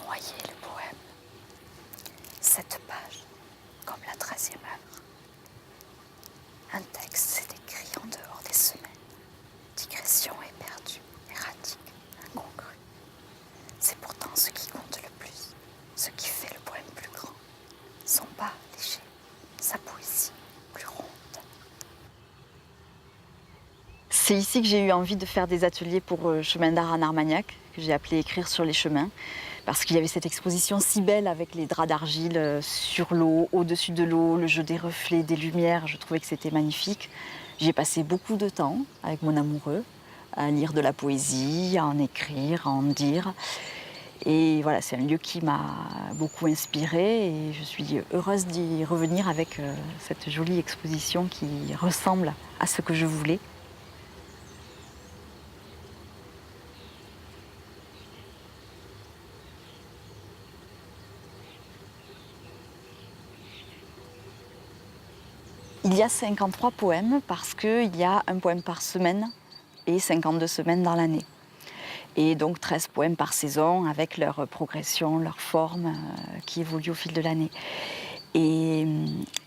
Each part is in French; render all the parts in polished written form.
noyer le poème. Cette page, comme la 13e œuvre. Un texte s'est écrit en dehors des semaines. Digression éperdue, erratique, incongrue. C'est pourtant ce qui compte le plus, ce qui fait le poème plus grand. Son pas léger, sa poésie plus ronde. C'est ici que j'ai eu envie de faire des ateliers pour Chemin d'art en Armagnac, que j'ai appelé Écrire sur les chemins, parce qu'il y avait cette exposition si belle avec les draps d'argile sur l'eau, au-dessus de l'eau, le jeu des reflets, des lumières. Je trouvais que c'était magnifique. J'ai passé beaucoup de temps avec mon amoureux à lire de la poésie, à en écrire, à en dire. Et voilà, c'est un lieu qui m'a beaucoup inspirée et je suis heureuse d'y revenir avec cette jolie exposition qui ressemble à ce que je voulais. Il y a 53 poèmes parce qu'il y a un poème par semaine et 52 semaines dans l'année. Et donc 13 poèmes par saison avec leur progression, leur forme qui évolue au fil de l'année. Et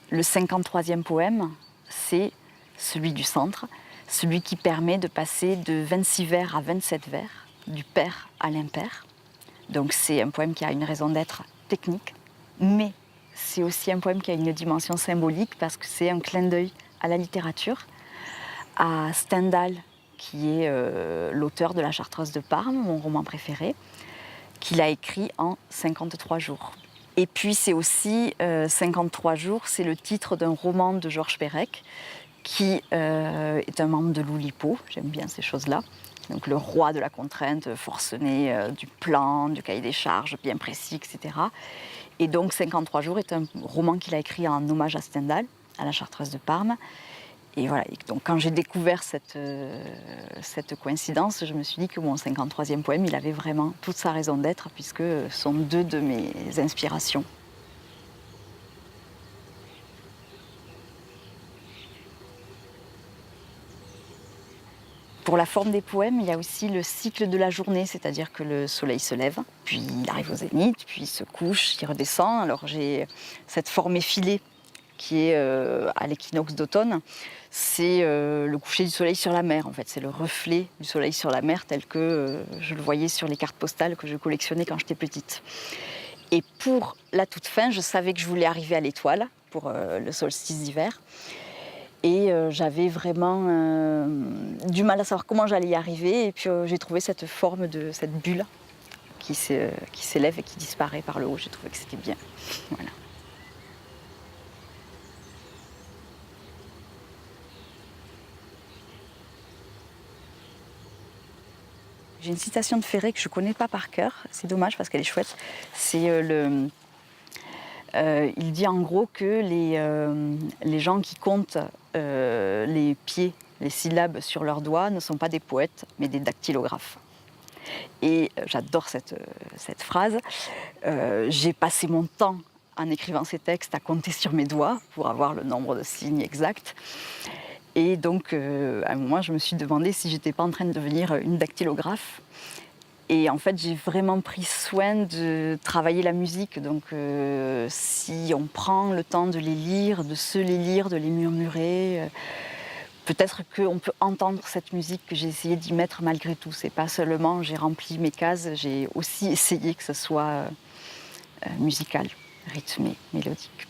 le 53e poème, c'est celui du centre, celui qui permet de passer de 26 vers à 27 vers, du pair à l'impair. Donc c'est un poème qui a une raison d'être technique, mais c'est aussi un poème qui a une dimension symbolique parce que c'est un clin d'œil à la littérature, à Stendhal, qui est l'auteur de La Chartreuse de Parme, mon roman préféré, qu'il a écrit en 53 jours. Et puis c'est aussi 53 jours, c'est le titre d'un roman de Georges Perec, qui est un membre de l'Oulipo, j'aime bien ces choses-là. Donc le roi de la contrainte forcenée, du plan, du cahier des charges bien précis, etc. Et donc 53 jours est un roman qu'il a écrit en hommage à Stendhal, à La Chartreuse de Parme. Et voilà, et donc quand j'ai découvert cette coïncidence, je me suis dit que mon 53e poème, il avait vraiment toute sa raison d'être, puisque ce sont deux de mes inspirations. Pour la forme des poèmes, il y a aussi le cycle de la journée, c'est-à-dire que le soleil se lève, puis il arrive au zénith, puis il se couche, il redescend. Alors j'ai cette forme effilée qui est à l'équinoxe d'automne, c'est le coucher du soleil sur la mer, en fait. C'est le reflet du soleil sur la mer tel que je le voyais sur les cartes postales que je collectionnais quand j'étais petite. Et pour la toute fin, je savais que je voulais arriver à l'étoile pour le solstice d'hiver. Et j'avais vraiment du mal à savoir comment j'allais y arriver. Et puis j'ai trouvé cette forme de cette bulle qui s'élève et qui disparaît par le haut. J'ai trouvé que c'était bien. Voilà. J'ai une citation de Ferré que je ne connais pas par cœur. C'est dommage parce qu'elle est chouette. C'est il dit en gros que les gens qui comptent les pieds, les syllabes sur leurs doigts ne sont pas des poètes, mais des dactylographes. Et j'adore cette phrase. J'ai passé mon temps en écrivant ces textes à compter sur mes doigts pour avoir le nombre de signes exact. Et donc, à un moment, je me suis demandé si j'étais pas en train de devenir une dactylographe. Et en fait, j'ai vraiment pris soin de travailler la musique. Donc, si on prend le temps de les lire, de se les lire, de les murmurer, peut-être qu'on peut entendre cette musique que j'ai essayé d'y mettre malgré tout. C'est pas seulement j'ai rempli mes cases, j'ai aussi essayé que ce soit musical, rythmé, mélodique.